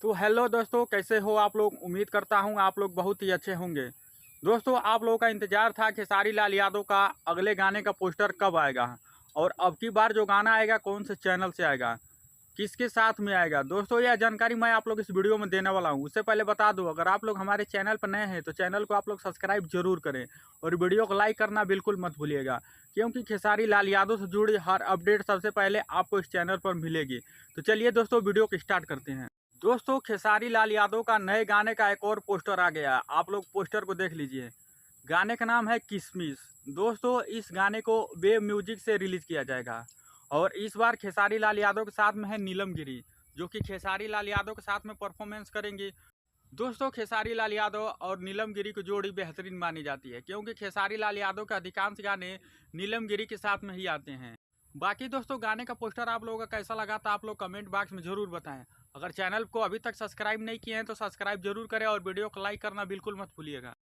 तो हेलो दोस्तों, कैसे हो आप लोग। उम्मीद करता हूं आप लोग बहुत ही अच्छे होंगे। दोस्तों, आप लोगों का इंतजार था खेसारी लाल यादव का अगले गाने का पोस्टर कब आएगा और अब की बार जो गाना आएगा कौन से चैनल से आएगा, किसके साथ में आएगा। दोस्तों, यह जानकारी मैं आप लोग इस वीडियो में देने वाला हूं। उससे पहले बता दूं, अगर आप लोग हमारे चैनल पर नए हैं तो चैनल को आप लोग सब्सक्राइब जरूर करें और वीडियो को लाइक करना बिल्कुल मत भूलिएगा, क्योंकि खेसारी लाल यादव से जुड़ी हर अपडेट सबसे पहले आपको इस चैनल पर मिलेगी। तो चलिए दोस्तों, वीडियो को स्टार्ट करते हैं। दोस्तों, खेसारी लाल यादव का नए गाने का एक और पोस्टर आ गया है। आप लोग पोस्टर को देख लीजिए। गाने का नाम है किसमिस। दोस्तों, इस गाने को वेव म्यूजिक से रिलीज किया जाएगा और इस बार खेसारी लाल यादव के साथ में है नीलम गिरी, जो कि खेसारी लाल यादव के साथ में परफॉर्मेंस करेंगी। दोस्तों, खेसारी लाल यादव और नीलम गिरी की जोड़ी बेहतरीन मानी जाती है, क्योंकि खेसारी लाल यादव के अधिकांश गाने नीलम गिरी के साथ में ही आते हैं। बाकी दोस्तों, गाने का पोस्टर आप लोगों का कैसा लगा था आप लोग कमेंट बॉक्स में जरूर बताएं। अगर चैनल को अभी तक सब्सक्राइब नहीं किए हैं तो सब्सक्राइब जरूर करें और वीडियो को लाइक करना बिल्कुल मत भूलिएगा।